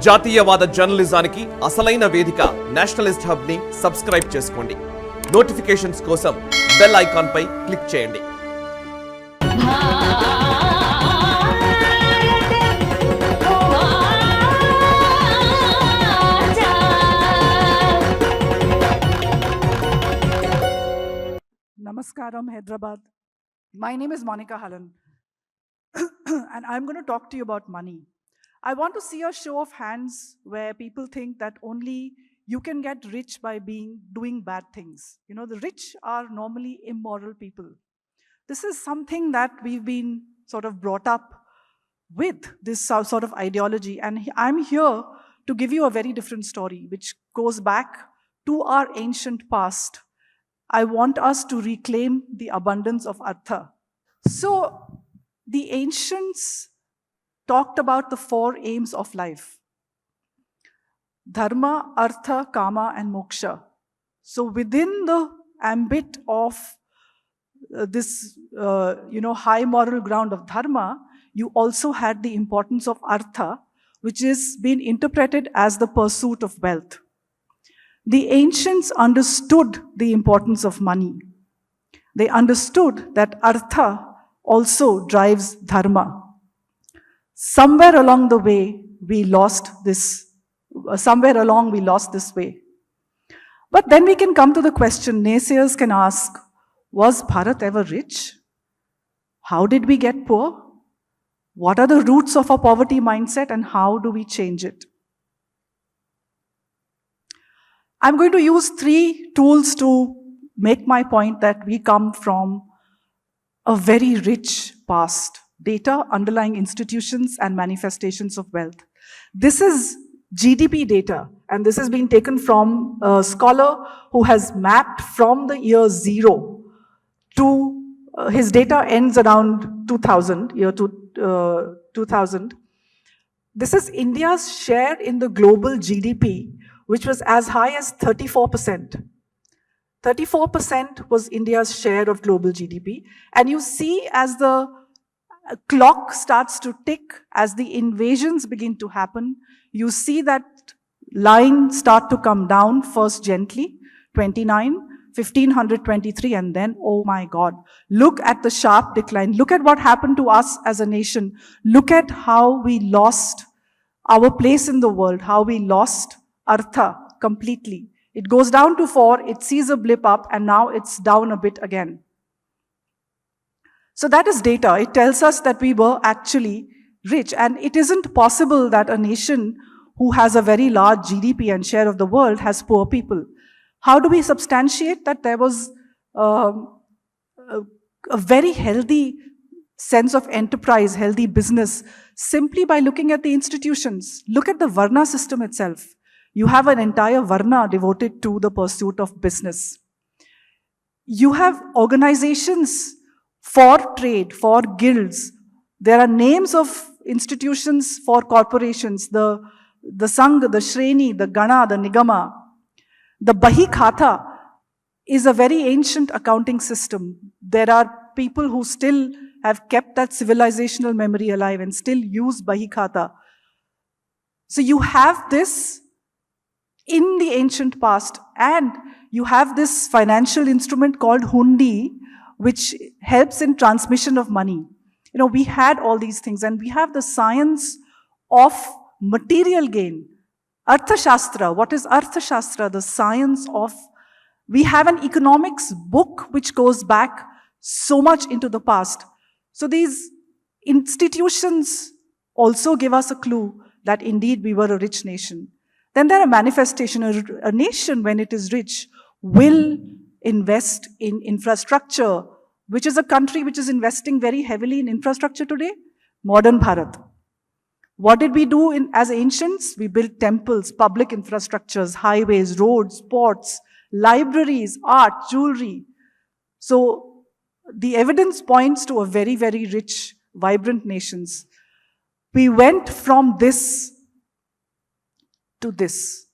జాతీయవాద జర్నలిజానికి అసలైన వేదిక నేషనలిస్ట్ హబ్ ని సబ్స్క్రైబ్ చేసుకోండి. నోటిఫికేషన్స్ కోసం బెల్ ఐకాన్ పై క్లిక్ చేయండి. Namaskaram, Hyderabad. My name is Monika Halan, and I'm going to talk to you about money. I want to see a show of hands where people think that only you can get rich by doing bad things. You know, the rich are normally immoral people. This is something that we've been sort of brought up with, this sort of ideology. And I'm here to give you a very different story, which goes back to our ancient past. I want us to reclaim the abundance of Artha. So, the ancients talked about the four aims of life: Dharma, Artha, Kama, and Moksha. So within the ambit of this high moral ground of Dharma, you also had the importance of Artha, which is being interpreted as the pursuit of wealth. The ancients understood the importance of money. They understood that Artha also drives Dharma. Somewhere along we lost this way. But then we can come to the question, naysayers can ask, was Bharat ever rich? How did we get poor? What are the roots of our poverty mindset and how do we change it? I'm going to use 3 tools to make my point that we come from a very rich past: data, underlying institutions, and manifestations of wealth. This is GDP data, and this has been taken from a scholar who has mapped from the year 0 to his data ends around 2000. This is India's share in the global GDP, which was as high as 34%. 34% was India's share of global GDP. And you see, as the clock starts to tick, as the invasions begin to happen, you see that line start to come down, first gently, 29, 1523, and then, oh my God, look at the sharp decline. Look at what happened to us as a nation. Look at how we lost our place in the world, how we lost Artha completely. It goes down to 4, it sees a blip up, and now it's down a bit again. So that is data. It tells us that we were actually rich, and it isn't possible that a nation who has a very large GDP and share of the world has poor people. How do we substantiate that there was a very healthy sense of enterprise, healthy business? Simply by looking at the institutions. Look at the Varna system itself. You have an entire Varna devoted to the pursuit of business. You have organizations for trade, for guilds. There are names of institutions for corporations: the Sangh, the Shreni, the Gana, the Nigama. The Bahi Khata is a very ancient accounting system. There are people who still have kept that civilizational memory alive and still use Bahi Khata. So you have this in the ancient past, and you have this financial instrument called hundi, which helps in transmission of money. You know, we had all these things, and we have the science of material gain. Arthashastra. What is Arthashastra? The science of... We have an economics book which goes back so much into the past. So these institutions also give us a clue that indeed we were a rich nation. Then there are manifestations. A nation, when it is rich, will invest in infrastructure. Which is a country which is investing very heavily in infrastructure today? Modern Bharat. What did we do as ancients? We built temples, public infrastructures, highways, roads, ports, libraries, art, jewelry. So the evidence points to a very, very rich, vibrant nations. We went from this to this.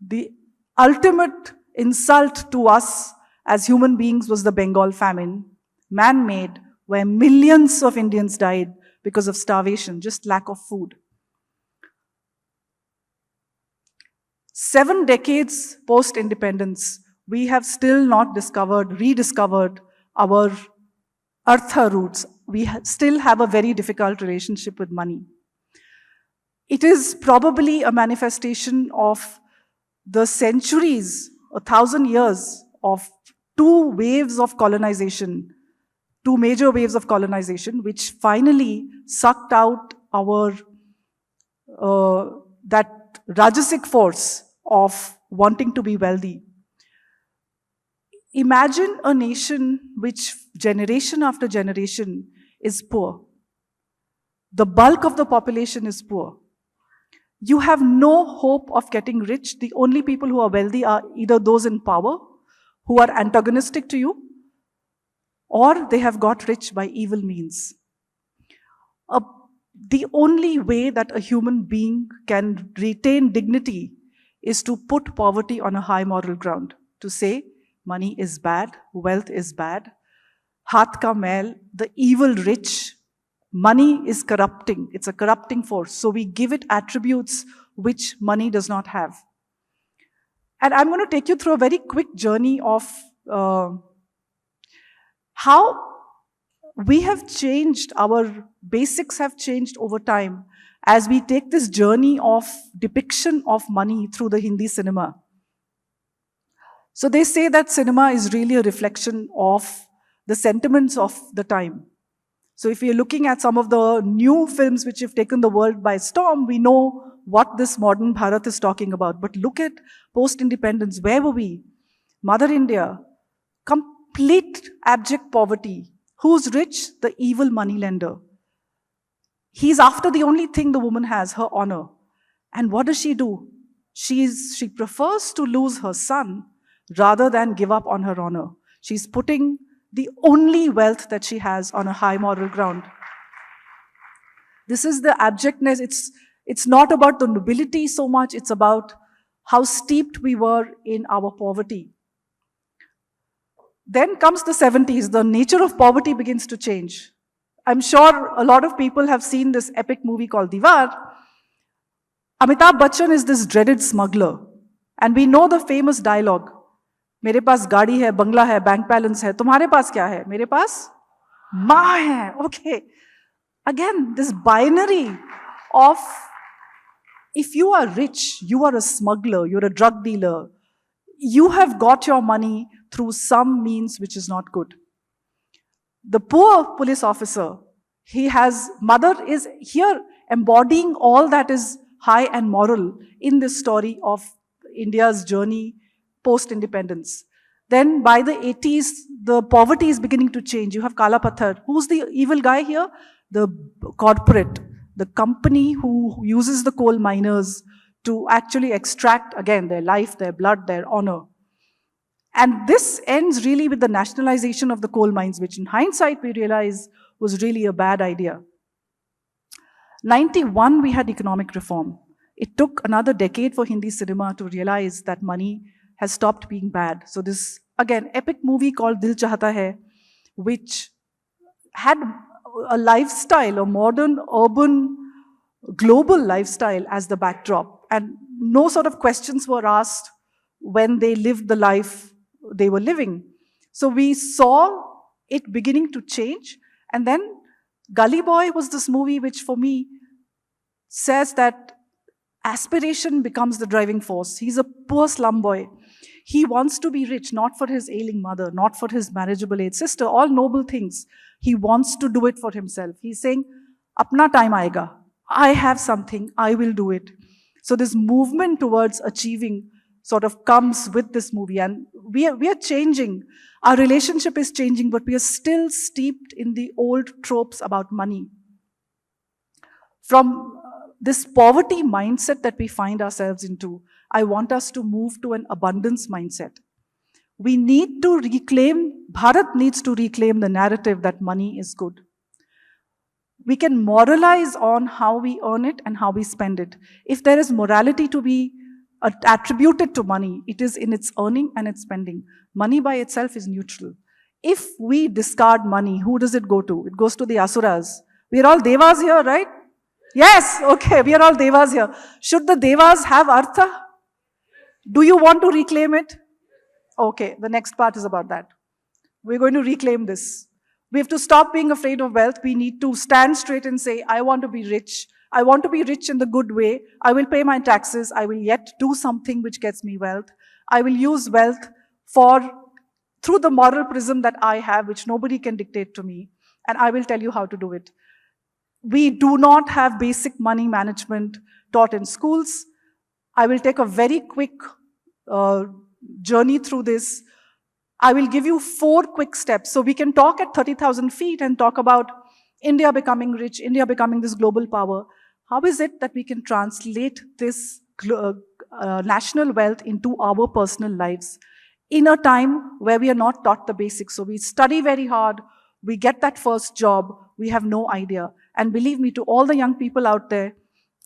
The ultimate insult to us as human beings was the Bengal famine, man-made, where millions of Indians died because of starvation, just lack of food. 7 decades post-independence, we have still not rediscovered our Artha roots. We still have a very difficult relationship with money. It is probably a manifestation of the centuries, 1,000 years of two waves of colonization, two major waves of colonization, which finally sucked out our that Rajasic force of wanting to be wealthy. Imagine a nation which generation after generation is poor. The bulk of the population is poor. You have no hope of getting rich. The only people who are wealthy are either those in power, who are antagonistic to you, or they have got rich by evil means. The only way that a human being can retain dignity is to put poverty on a high moral ground, to say money is bad, wealth is bad, haath ka mail, the evil rich, money is corrupting, it's a corrupting force. So we give it attributes which money does not have. And I'm going to take you through a very quick journey of how we have changed, our basics have changed over time as we take this journey of depiction of money through the Hindi cinema. So they say that cinema is really a reflection of the sentiments of the time. So if you're looking at some of the new films which have taken the world by storm, we know what this modern Bharat is talking about. But look at post-independence. Where were we? Mother India, complete abject poverty. Who's rich? The evil moneylender. He's after the only thing the woman has, her honor. And what does she do? She prefers to lose her son rather than give up on her honor. She's putting the only wealth that she has on a high moral ground. This is the abjectness. It's not about the nobility so much, it's about how steeped we were in our poverty. Then comes the 70s, the nature of poverty begins to change. I'm sure a lot of people have seen this epic movie called Diwar. Amitabh Bachchan is this dreaded smuggler. And we know the famous dialogue. मेरे पास गाड़ी है, बंगला है, bank balance है, तुम्हारे पास क्या है? मेरे पास माँ है. Okay. Again, this binary of if you are rich, you are a smuggler, you're a drug dealer, you have got your money through some means which is not good. The poor police officer, mother is here embodying all that is high and moral in this story of India's journey post-independence. Then by the 80s, the poverty is beginning to change. You have Kala Pathar. Who's the evil guy here? The corporate, the company who uses the coal miners to actually extract, again, their life, their blood, their honor. And this ends really with the nationalization of the coal mines, which in hindsight we realize was really a bad idea. 91, we had economic reform. It took another decade for Hindi cinema to realize that money has stopped being bad. So this, again, epic movie called Dil Chahta Hai, which had a lifestyle, a modern, urban, global lifestyle as the backdrop. And no sort of questions were asked when they lived the life they were living. So we saw it beginning to change. And then Gully Boy was this movie which for me says that aspiration becomes the driving force. He's a poor slum boy. He wants to be rich, not for his ailing mother, not for his marriageable aged sister, all noble things. He wants to do it for himself. He's saying, apna time aayega. I have something, I will do it. So this movement towards achieving sort of comes with this movie. And we are changing. Our relationship is changing, but we are still steeped in the old tropes about money. From this poverty mindset that we find ourselves into, I want us to move to an abundance mindset. We need to Bharat needs to reclaim the narrative that money is good. We can moralize on how we earn it and how we spend it. If there is morality to be attributed to money, it is in its earning and its spending. Money by itself is neutral. If we discard money, who does it go to? It goes to the Asuras. We are all Devas here, right? Yes, okay, we are all Devas here. Should the Devas have Artha? Do you want to reclaim it? Okay, the next part is about that. We're going to reclaim this. We have to stop being afraid of wealth. We need to stand straight and say, I want to be rich. I want to be rich in the good way. I will pay my taxes. I will yet do something which gets me wealth. I will use wealth through the moral prism that I have, which nobody can dictate to me. And I will tell you how to do it. We do not have basic money management taught in schools. I will take a very quick journey through this. I will give you 4 quick steps. So we can talk at 30,000 feet and talk about India becoming rich, India becoming this global power. How is it that we can translate this national wealth into our personal lives in a time where we are not taught the basics? So we study very hard, we get that first job, we have no idea. And believe me, to all the young people out there,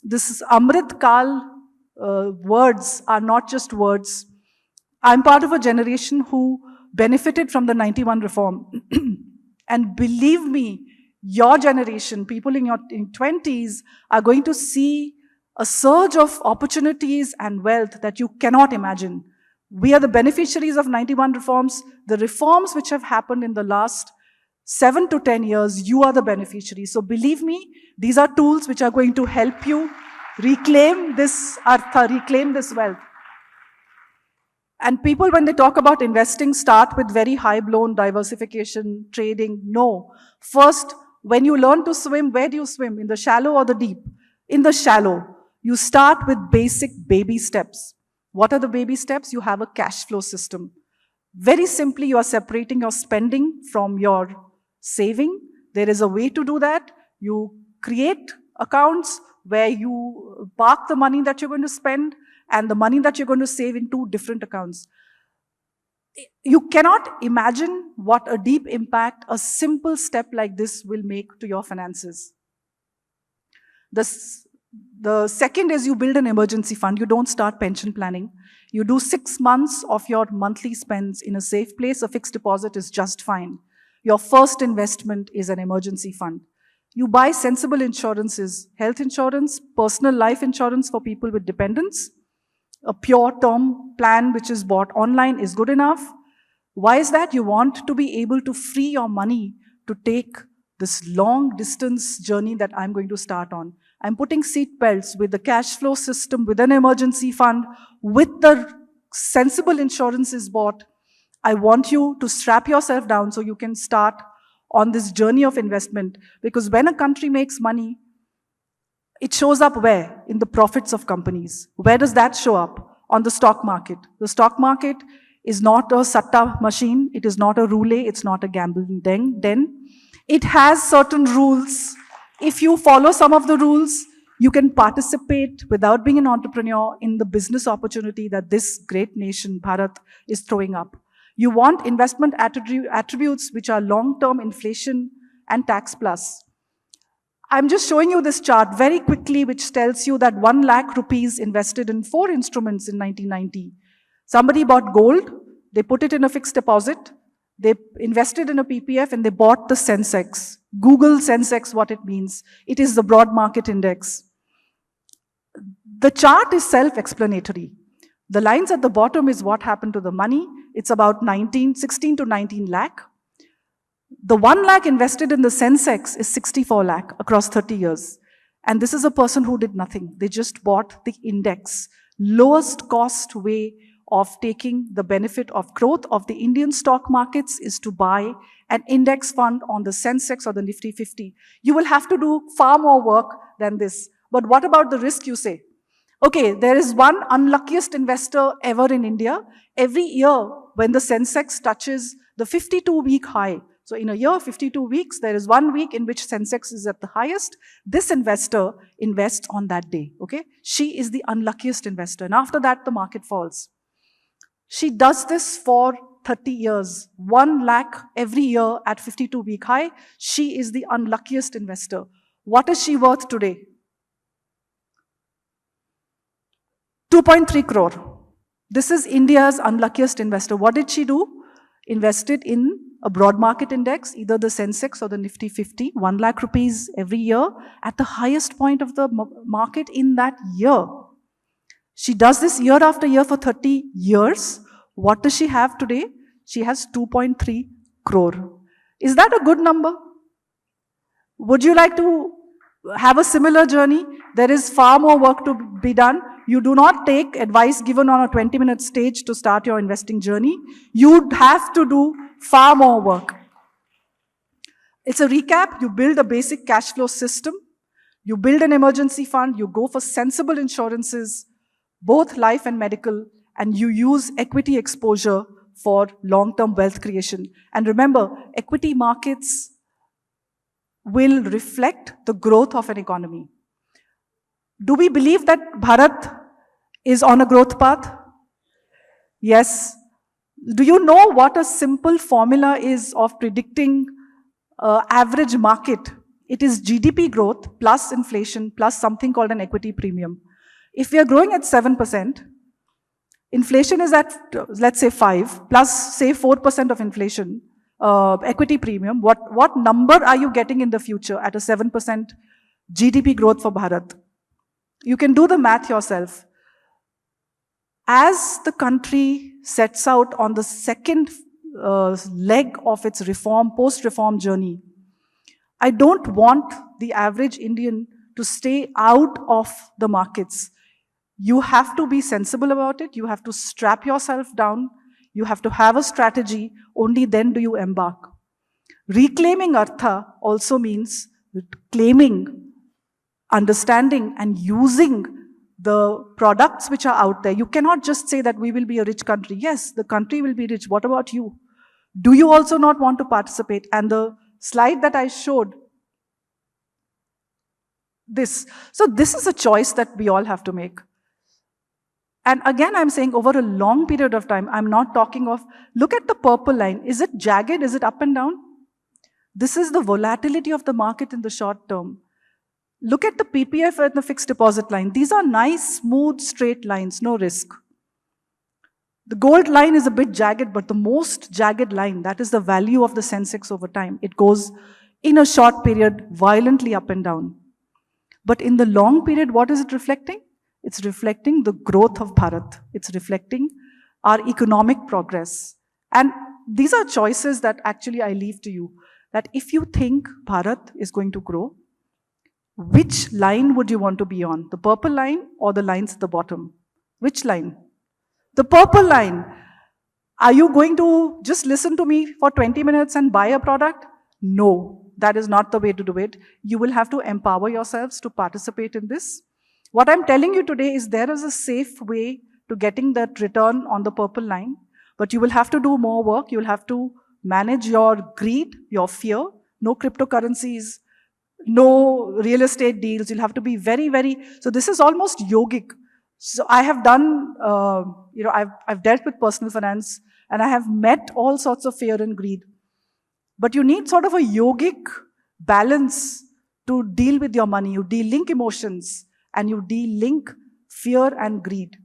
this Amrit Kal words are not just words. I'm part of a generation who benefited from the 91 reform. And believe me, your generation, people in your 20s, are going to see a surge of opportunities and wealth that you cannot imagine. We are the beneficiaries of 91 reforms. The reforms which have happened in the last 7 to 10 years, you are the beneficiaries. So believe me, these are tools which are going to help you reclaim this Artha, reclaim this wealth. And people, when they talk about investing, start with very high-blown diversification, trading. No. First, when you learn to swim, where do you swim? In the shallow or the deep? In the shallow. You start with basic baby steps. What are the baby steps? You have a cash flow system. Very simply, you are separating your spending from your saving. There is a way to do that. You create accounts where you park the money that you're going to spend and the money that you're going to save in 2 different accounts. You cannot imagine what a deep impact a simple step like this will make to your finances. The second is you build an emergency fund. You don't start pension planning. You do 6 months of your monthly spends in a safe place. A fixed deposit is just fine. Your first investment is an emergency fund. You buy sensible insurances, health insurance, personal life insurance for people with dependents. A pure term plan which is bought online is good enough. Why is that? You want to be able to free your money to take this long distance journey that I'm going to start on. I'm putting seat belts with the cash flow system, with an emergency fund, with the sensible insurances bought. I want you to strap yourself down so you can start on this journey of investment. Because when a country makes money, it shows up where? In the profits of companies. Where does that show up? On the stock market. The stock market is not a satta machine. It is not a roulette. It's not a gambling den. It has certain rules. If you follow some of the rules, you can participate without being an entrepreneur in the business opportunity that this great nation, Bharat, is throwing up. You want investment attributes which are long-term inflation and tax plus. I'm just showing you this chart very quickly, which tells you that 1 lakh rupees invested in 4 instruments in 1990. Somebody bought gold, they put it in a fixed deposit, they invested in a PPF, and they bought the Sensex. Google Sensex, what it means. It is the broad market index. The chart is self-explanatory. The lines at the bottom is what happened to the money. It's about 16 to 19 lakh. The 1 lakh invested in the Sensex is 64 lakh across 30 years. And this is a person who did nothing. They just bought the index. Lowest cost way of taking the benefit of growth of the Indian stock markets is to buy an index fund on the Sensex or the Nifty 50. You will have to do far more work than this. But what about the risk, you say? Okay, there is one unluckiest investor ever in India. Every year, when the Sensex touches the 52-week high, so in a year, 52 weeks, there is 1 week in which Sensex is at the highest. This investor invests on that day, okay? She is the unluckiest investor. And after that, the market falls. She does this for 30 years. 1 lakh every year at 52-week high. She is the unluckiest investor. What is she worth today? 2.3 crore. This is India's unluckiest investor. What did she do? Invested in a broad market index, either the Sensex or the Nifty 50, 1 lakh rupees every year at the highest point of the market in that year. She does this year after year for 30 years. What does she have today? She has 2.3 crore. Is that a good number? Would you like to have a similar journey? There is far more work to be done. You do not take advice given on a 20-minute stage to start your investing journey. You have to do far more work. It's a recap. You build a basic cash flow system. You build an emergency fund. You go for sensible insurances, both life and medical, and you use equity exposure for long-term wealth creation. And remember, equity markets will reflect the growth of an economy. Do we believe that Bharat is on a growth path? Yes. Do you know what a simple formula is of predicting average market? It is GDP growth plus inflation plus something called an equity premium. If we are growing at 7%, inflation is at, let's say 5, plus say 4% of inflation, equity premium, what number are you getting in the future at a 7% GDP growth for Bharat? You can do the math yourself. As the country sets out on the second leg of its reform, post-reform journey, I don't want the average Indian to stay out of the markets. You have to be sensible about it. You have to strap yourself down. You have to have a strategy. Only then do you embark. Reclaiming Artha also means claiming, understanding, and using the products which are out there. You cannot just say that we will be a rich country. Yes, the country will be rich. What about you? Do you also not want to participate? And the slide that I showed, this. So this is a choice that we all have to make. And again, I'm saying over a long period of time, I'm not talking of, look at the purple line. Is it jagged? Is it up and down? This is the volatility of the market in the short term. Look at the PPF and the fixed deposit line. These are nice, smooth, straight lines, no risk. The gold line is a bit jagged, but the most jagged line, that is the value of the Sensex over time. It goes in a short period violently up and down. But in the long period, what is it reflecting? It's reflecting the growth of Bharat. It's reflecting our economic progress. And these are choices that actually I leave to you. That if you think Bharat is going to grow, which line would you want to be on? The purple line or the lines at the bottom? Which line? The purple line. Are you going to just listen to me for 20 minutes and buy a product? No, that is not the way to do it. You will have to empower yourselves to participate in this. What I'm telling you today is there is a safe way to getting that return on the purple line, but you will have to do more work. You'll have to manage your greed, your fear, no cryptocurrencies, no real estate deals. You'll have to be very, very, so this is almost yogic. So I have done, I've dealt with personal finance and I have met all sorts of fear and greed. But you need sort of a yogic balance to deal with your money. You de-link emotions and you de-link fear and greed.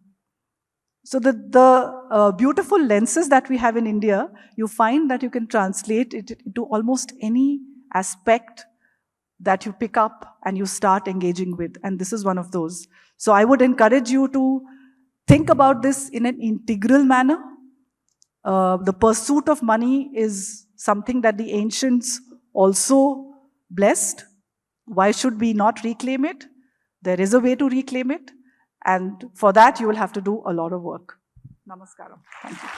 So the beautiful lenses that we have in India, you find that you can translate it into almost any aspect that you pick up and you start engaging with. And this is one of those. So I would encourage you to think about this in an integral manner. The pursuit of money is something that the ancients also blessed. Why should we not reclaim it? There is a way to reclaim it. And for that, you will have to do a lot of work. Namaskaram. Thank you.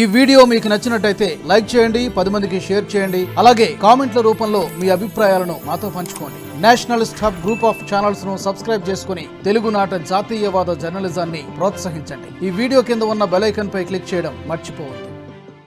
ఈ video మీకు నచ్చినట్టయితే like చేయండి, 10 మందికి share చేయండి. అలాగే కామెంట్ల రూపంలో మీ అభిప్రాయాలను మాతో పంచుకోండి. Nationalist hub group of channels ను సబ్స్క్రైబ్ చేసుకుని తెలుగునాట జాతీయవాద జర్నలిజాన్ని ప్రోత్సహించండి. ఈ వీడియో కింద ఉన్న బెల్ ఐకాన్ పై క్లిక్ చేయడం మర్చిపోవద్దు.